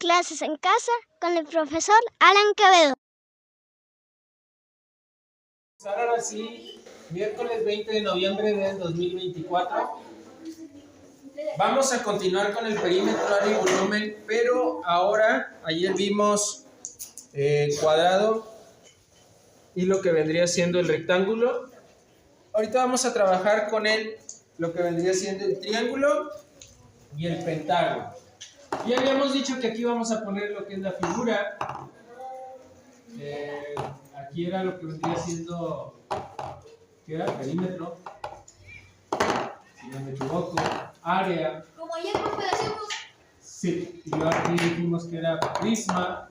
Clases en casa con el profesor Alan Quevedo. Ahora sí, miércoles 20 de noviembre del 2024. Vamos a continuar con el perímetro, área y volumen, pero ahora, ayer vimos cuadrado y lo que vendría siendo el rectángulo. Ahorita vamos a trabajar con lo que vendría siendo el triángulo y el pentágono. Ya habíamos dicho que aquí vamos a poner lo que es la figura. Aquí era lo que vendría siendo, ¿qué era? Perímetro, si no me equivoco, área. Como ayer, profe, hacemos. Sí, y luego aquí dijimos que era prisma,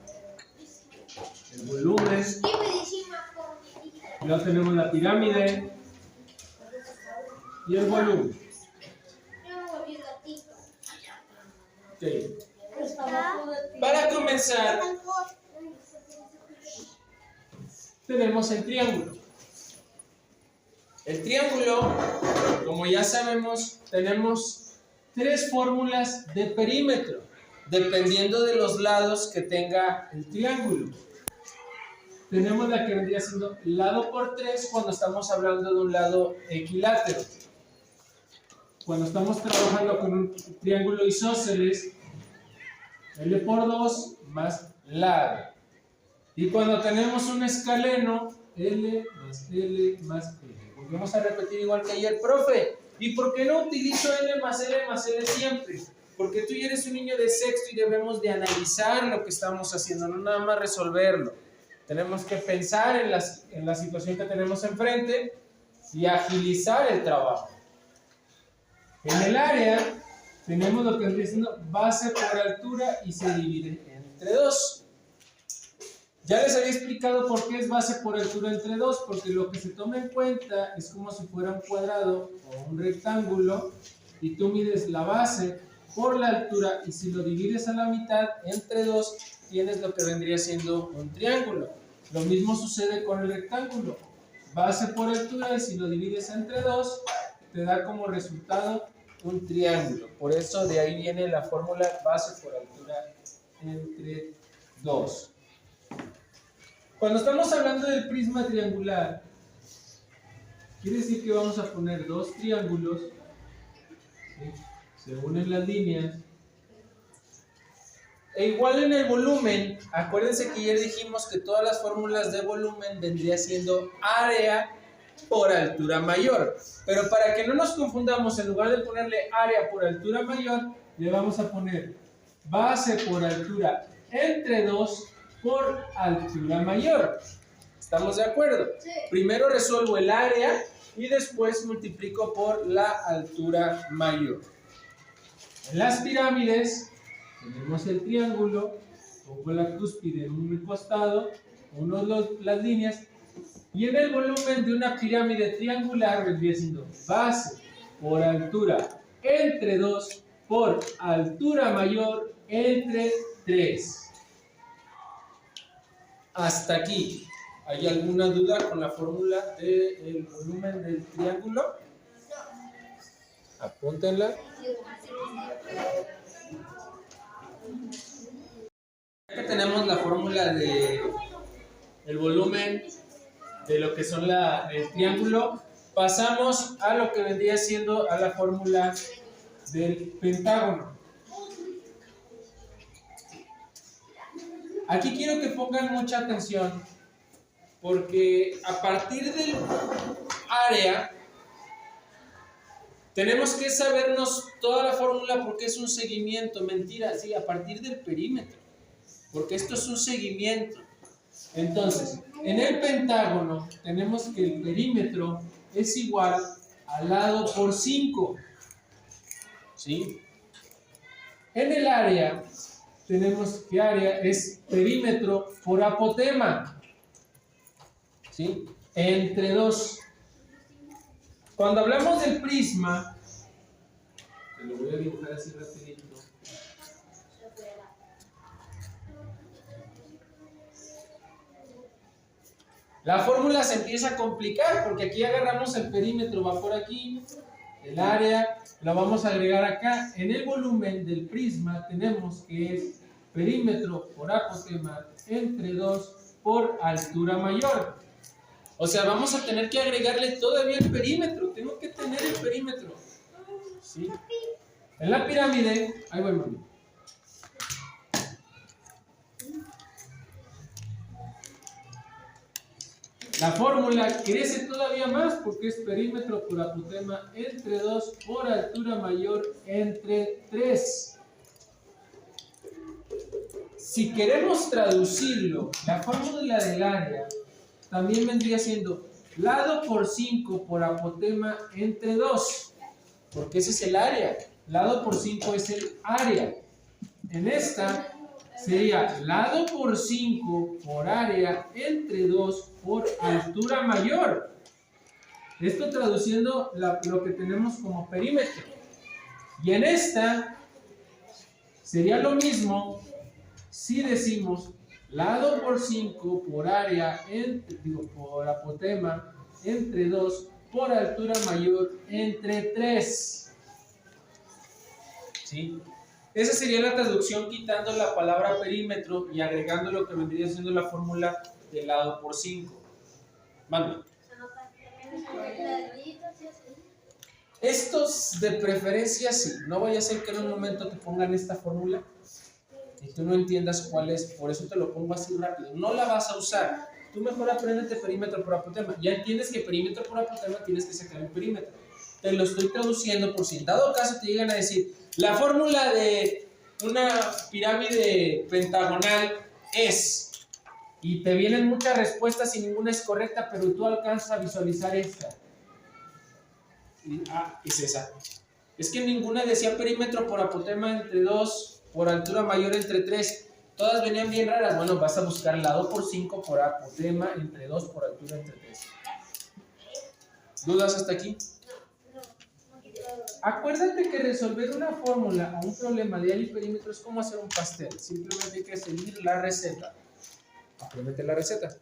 el volumen. Y luego tenemos la pirámide y el volumen. Okay. Para comenzar, tenemos el triángulo. El triángulo, como ya sabemos, tenemos tres fórmulas de perímetro, dependiendo de los lados que tenga el triángulo. Tenemos la que vendría siendo lado por 3 cuando estamos hablando de un lado equilátero. Cuando estamos trabajando con un triángulo isósceles, L por 2 más lado. Y cuando tenemos un escaleno, L más L más L. Volvemos a repetir igual que ayer, profe. ¿Y por qué no utilizo L más L siempre? Porque tú ya eres un niño de sexto y debemos de analizar lo que estamos haciendo, no nada más resolverlo. Tenemos que pensar en la situación que tenemos enfrente y agilizar el trabajo. En el área tenemos lo que estoy diciendo base por altura y se divide entre 2. Ya les había explicado por qué es base por altura entre 2, porque lo que se toma en cuenta es como si fuera un cuadrado o un rectángulo y tú mides la base por la altura y si lo divides a la mitad entre 2 tienes lo que vendría siendo un triángulo. Lo mismo sucede con el rectángulo, base por altura y si lo divides entre 2 te da como resultado un triángulo. Por eso de ahí viene la fórmula base por altura entre 2. Cuando estamos hablando del prisma triangular, quiere decir que vamos a poner dos triángulos, ¿sí? Se unen las líneas. E igual en el volumen, acuérdense que ayer dijimos que todas las fórmulas de volumen vendría siendo área por altura mayor. Pero para que no nos confundamos, en lugar de ponerle área por altura mayor, le vamos a poner base por altura entre 2 por altura mayor. ¿Estamos de acuerdo? Sí. Primero resuelvo el área y después multiplico por la altura mayor. En las pirámides tenemos el triángulo, pongo la cúspide en un costado, uno las líneas, y en el volumen de una pirámide triangular vendría siendo base por altura entre 2 por altura mayor entre 3. Hasta aquí. ¿Hay alguna duda con la fórmula del volumen del triángulo? Apúntenla. Ya que tenemos la fórmula del volumen de lo que son el triángulo, pasamos a lo que vendría siendo a la fórmula del pentágono. Aquí quiero que pongan mucha atención porque a partir del área tenemos que sabernos toda la fórmula porque es un seguimiento, mentira, sí, a partir del perímetro, porque esto es un seguimiento. Entonces, en el pentágono tenemos que el perímetro es igual al lado por 5, ¿sí? En el área tenemos que área es perímetro por apotema, ¿sí? Entre 2. Cuando hablamos del prisma, te lo voy a dibujar así rapidito. La fórmula se empieza a complicar porque aquí agarramos el perímetro, va por aquí, el área, lo vamos a agregar acá. En el volumen del prisma tenemos que es perímetro por apotema entre 2 por altura mayor. O sea, vamos a tener que agregarle todavía el perímetro. Tengo que tener el perímetro. ¿Sí? En la pirámide, ahí voy, mami. La fórmula crece todavía más porque es perímetro por apotema entre 2 por altura mayor entre 3. Si queremos traducirlo, la fórmula del área también vendría siendo lado por 5 por apotema entre 2, porque ese es el área. Lado por 5 es el área. En esta sería lado por 5 por área entre 2 por altura mayor. Esto traduciendo lo que tenemos como perímetro. Y en esta sería lo mismo si decimos lado por 5 por área, por apotema entre 2 por altura mayor entre 3. ¿Sí? Esa sería la traducción quitando la palabra perímetro y agregando lo que vendría siendo la fórmula de lado por 5. Mande. Estos de preferencia sí. No vaya a ser que en un momento te pongan esta fórmula y tú no entiendas cuál es. Por eso te lo pongo así rápido. No la vas a usar. Tú mejor apréndete perímetro por apotema. Ya entiendes que perímetro por apotema tienes que sacar el perímetro. Te lo estoy traduciendo por si en dado caso te llegan a decir la fórmula de una pirámide pentagonal es, y te vienen muchas respuestas y ninguna es correcta, pero tú alcanzas a visualizar esta. Es esa. Es que ninguna decía perímetro por apotema entre 2 por altura mayor entre 3. Todas venían bien raras. Bueno, vas a buscar lado por 5 por apotema entre 2 por altura entre 3. ¿Dudas hasta aquí? Acuérdate que resolver una fórmula o un problema de área y perímetro es como hacer un pastel. Simplemente hay que seguir la receta. Apréndete la receta.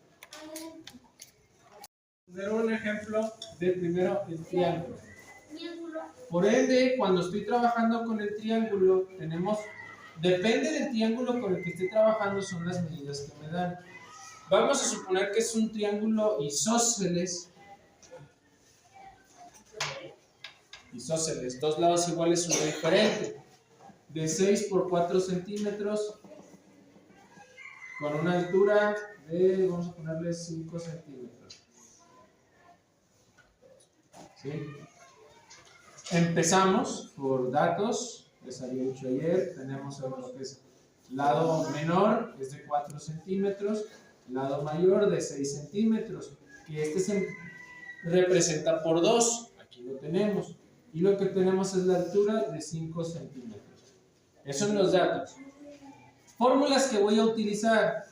Voy a poner un ejemplo de primero el triángulo. Por ende, cuando estoy trabajando con el triángulo, depende del triángulo con el que esté trabajando, son las medidas que me dan. Vamos a suponer que es un triángulo isósceles. Isósceles, dos lados iguales, uno diferente. De 6 por 4 centímetros, con una altura de, vamos a ponerle 5 centímetros. ¿Sí? Empezamos por datos, les había dicho ayer, tenemos lo que es lado menor, es de 4 centímetros, lado mayor de 6 centímetros, que este se representa por 2, aquí lo tenemos, y lo que tenemos es la altura de 5 centímetros. Esos son los datos. Fórmulas que voy a utilizar.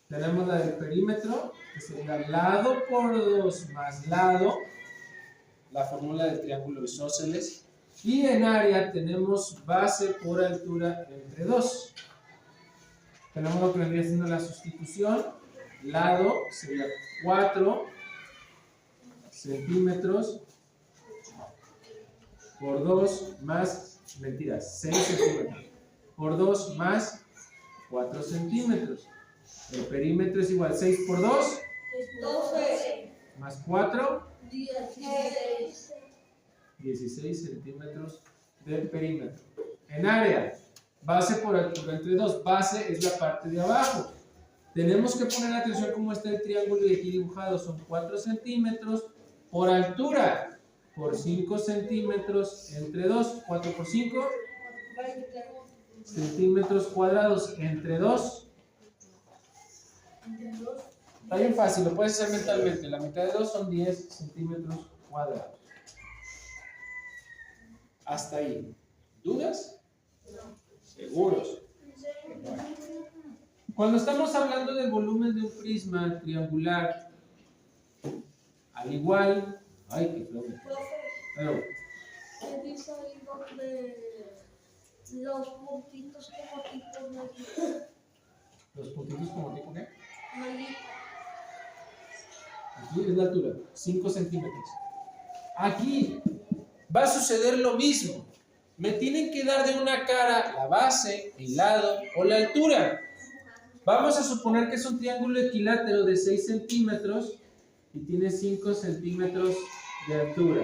Tenemos la del perímetro, que sería lado por 2 más lado, la fórmula del triángulo isósceles. Y en área tenemos base por altura entre 2. Tenemos lo que vendría siendo la sustitución. Lado sería 4 centímetros por 2 más, 6 centímetros. Por 2 más 4 centímetros. El perímetro es igual 6 por 2. 12. Más 4. 16 centímetros de perímetro. En área, base por altura entre 2. Base es la parte de abajo. Tenemos que poner atención cómo está el triángulo y aquí dibujado. Son 4 centímetros por altura. Por 5 centímetros entre 2. 4 por 5. Centímetros cuadrados entre 2. Está bien fácil, lo puedes hacer mentalmente. La mitad de 2 son 10 centímetros cuadrados. Hasta ahí. ¿Dudas? No. ¿Seguros? Bueno. Cuando estamos hablando del volumen de un prisma triangular, al igual... ¡Ay, qué flojito! Pero... ¿Qué dice ahí donde los puntitos como tipo mallita? ¿Los puntitos como tipo qué? Mallita. Aquí es la altura, 5 centímetros. Aquí va a suceder lo mismo. me tienen que dar de una cara la base, el lado o la altura. Vamos a suponer que es un triángulo equilátero de 6 centímetros y tiene 5 centímetros de altura.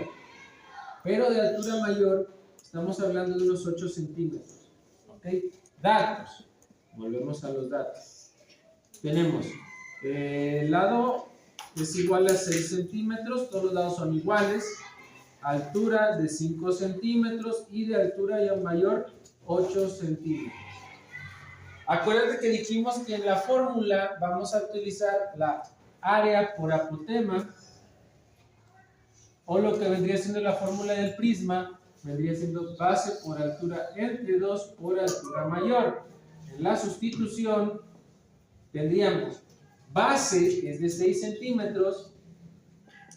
Pero de altura mayor estamos hablando de unos 8 centímetros. ¿Ok? Datos. Volvemos a los datos. Tenemos el lado es igual a 6 centímetros, todos los lados son iguales. Altura de 5 centímetros y de altura ya mayor 8 centímetros. Acuérdate que dijimos que en la fórmula vamos a utilizar la área por apotema, o lo que vendría siendo la fórmula del prisma, vendría siendo base por altura entre 2 por altura mayor. En la sustitución tendríamos base, que es de 6 centímetros,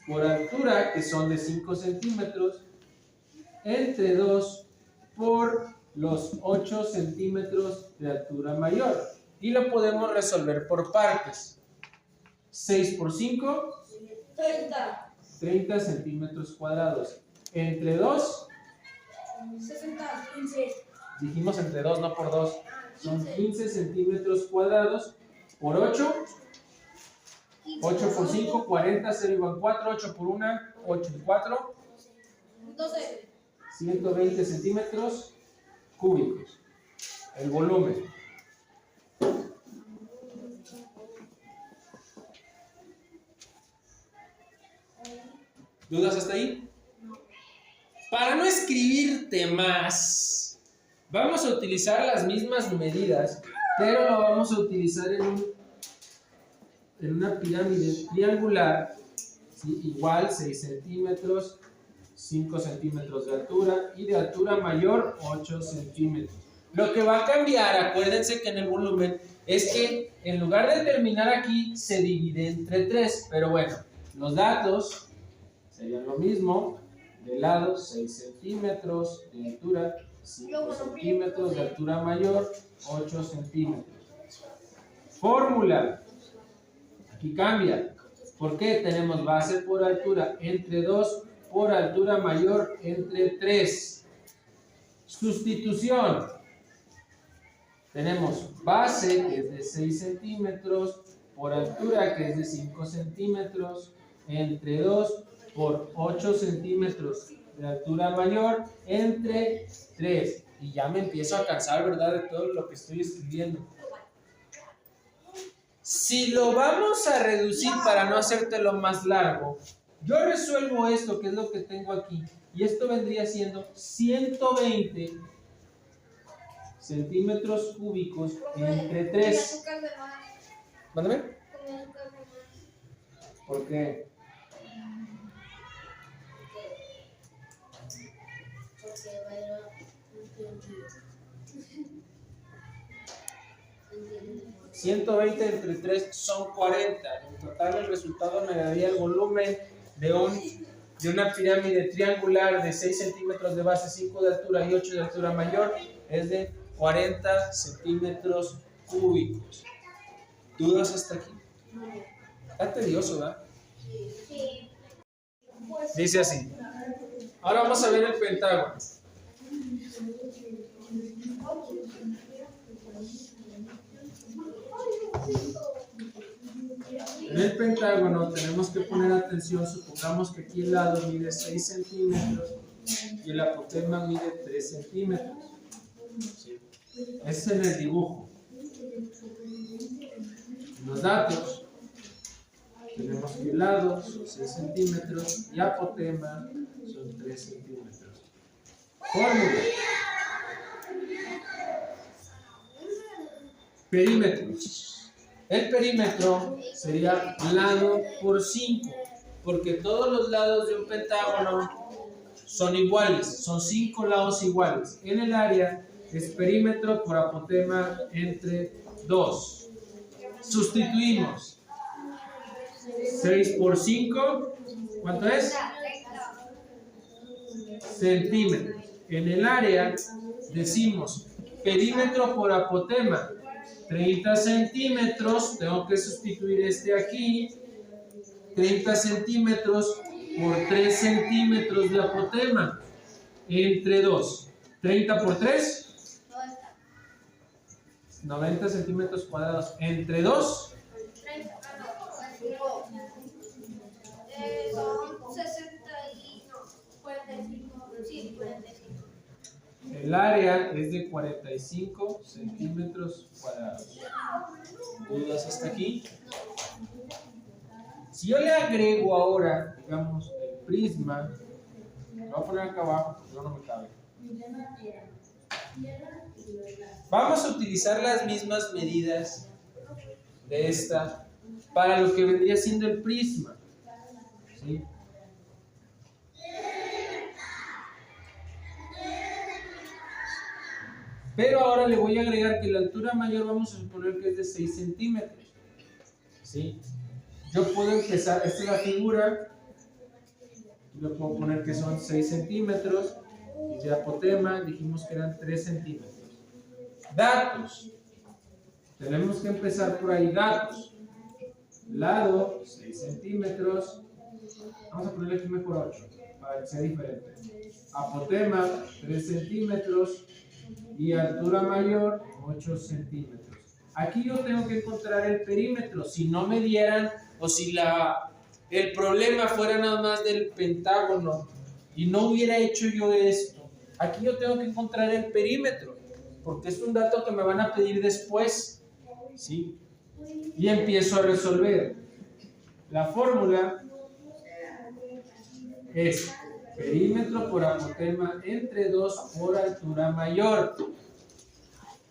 por altura, que son de 5 centímetros, entre 2 por los 8 centímetros de altura mayor. Y lo podemos resolver por partes. 6 por 5, 30 centímetros cuadrados. Entre 2, 60, 15. dijimos entre 2, no por 2. Son 15 centímetros cuadrados por 8. 8 por 5, 40, 0 igual 4, 8 por 1, 8 y 4. 12. 120 centímetros cúbicos. El volumen. ¿Dudas hasta ahí? Para no escribirte más, vamos a utilizar las mismas medidas, pero lo vamos a utilizar en una pirámide triangular, ¿sí? Igual 6 centímetros, 5 centímetros de altura y de altura mayor 8 centímetros. Lo que va a cambiar, acuérdense que en el volumen, es que en lugar de terminar aquí, se divide entre 3, pero bueno, los datos serían lo mismo. De lado 6 centímetros de altura, 5 centímetros de altura mayor, 8 centímetros. Fórmula. Aquí cambia. ¿Por qué? Tenemos base por altura entre 2 por altura mayor entre 3. Sustitución. Tenemos base que es de 6 centímetros por altura que es de 5 centímetros entre 2 por 8 centímetros de altura mayor entre 3. Y ya me empiezo a cansar, ¿verdad?, de todo lo que estoy escribiendo. Si lo vamos a reducir para no hacértelo más largo, yo resuelvo esto, que es lo que tengo aquí, y esto vendría siendo 120 centímetros cúbicos entre 3. Mándame. ¿Por qué? 120 entre 3 son 40. En total el resultado me daría el volumen de una pirámide triangular de 6 centímetros de base, 5 de altura y 8 de altura mayor, es de 40 centímetros cúbicos. ¿Dudas hasta aquí? Está tedioso, ¿verdad? Sí. Dice así. Ahora vamos a ver el pentágono. En el pentágono tenemos que poner atención. Supongamos que aquí el lado mide 6 centímetros y el apotema mide 3 centímetros. ¿Sí? Es en el dibujo. Los datos, tenemos que el lado son 6 centímetros y apotema son 3 centímetros. Fórmula. Perímetros. El perímetro sería lado por 5, porque todos los lados de un pentágono son iguales, son 5 lados iguales. En el área es perímetro por apotema entre 2. Sustituimos 6 por 5, ¿cuánto es? Centímetros. En el área decimos perímetro por apotema 30 centímetros, tengo que sustituir este aquí, 30 centímetros por 3 centímetros de apotema, entre 2. 30 por 3. 90 centímetros cuadrados. Entre 2. 30. Son 60 y... No, 45. Sí, 45. El área es de 45 centímetros cuadrados. ¿Dudas hasta aquí? Si yo le agrego ahora, digamos, el prisma, lo voy a poner acá abajo, porque no me cabe. Vamos a utilizar las mismas medidas de esta para lo que vendría siendo el prisma. ¿Sí? Pero ahora le voy a agregar que la altura mayor vamos a suponer que es de 6 centímetros. ¿Sí? Yo puedo empezar, esta es la figura, yo puedo poner que son 6 centímetros, y de apotema dijimos que eran 3 centímetros. Datos. Tenemos que empezar por ahí, datos. Lado, 6 centímetros. Vamos a ponerle aquí mejor 8, para que sea diferente. Apotema, 3 centímetros. Y altura mayor, 8 centímetros. Aquí yo tengo que encontrar el perímetro. Si no me dieran, o si el problema fuera nada más del pentágono y no hubiera hecho yo esto, aquí yo tengo que encontrar el perímetro, porque es un dato que me van a pedir después. ¿Sí? Y empiezo a resolver. La fórmula es perímetro por apotema entre 2 por altura mayor.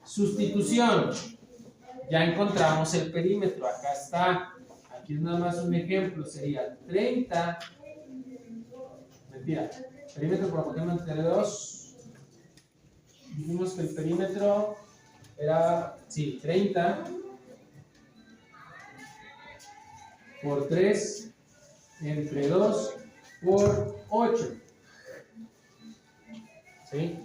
Sustitución. Ya encontramos el perímetro. Acá está. Aquí es nada más un ejemplo. Sería 30. Mentira. Perímetro por apotema entre 2. Dijimos que el perímetro era, sí, 30 por 3 entre 2 por 8. ¿Sí?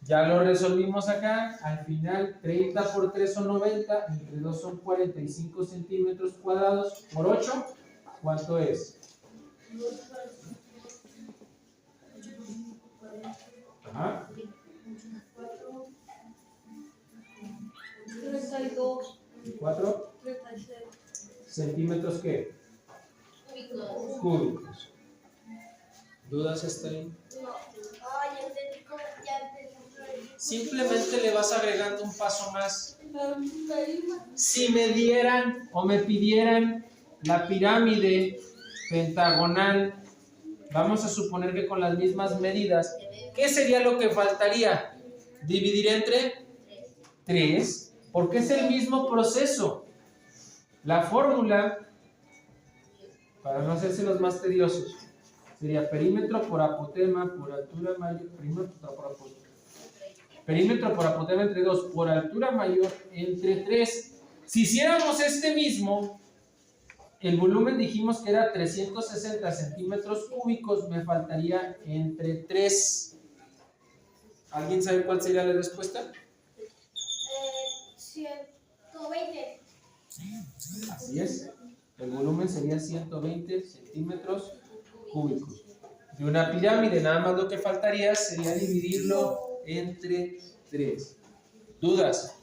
Ya lo resolvimos acá. Al final, 30 por 3 son 90, entre 2 son 45 centímetros cuadrados por 8. ¿Cuánto es? Ajá. 32. 4 36. centímetros, ¿qué? Cúbicos. ¿Dudas hasta ahí? No. Ay, entendí cómo ya entendí. Simplemente le vas agregando un paso más. Si me dieran o me pidieran la pirámide pentagonal, vamos a suponer que con las mismas medidas, ¿qué sería lo que faltaría? Dividir entre 3, porque es el mismo proceso. La fórmula, para no hacerse los más tediosos, sería perímetro por apotema por altura mayor, perímetro por apotema entre 2 por altura mayor entre 3. Si hiciéramos este mismo, el volumen dijimos que era 360 centímetros cúbicos, me faltaría entre 3. ¿Alguien sabe cuál sería la respuesta? 120. Así es, el volumen sería 120 centímetros cúbicos. De una pirámide, nada más lo que faltaría sería dividirlo entre 3. ¿Dudas?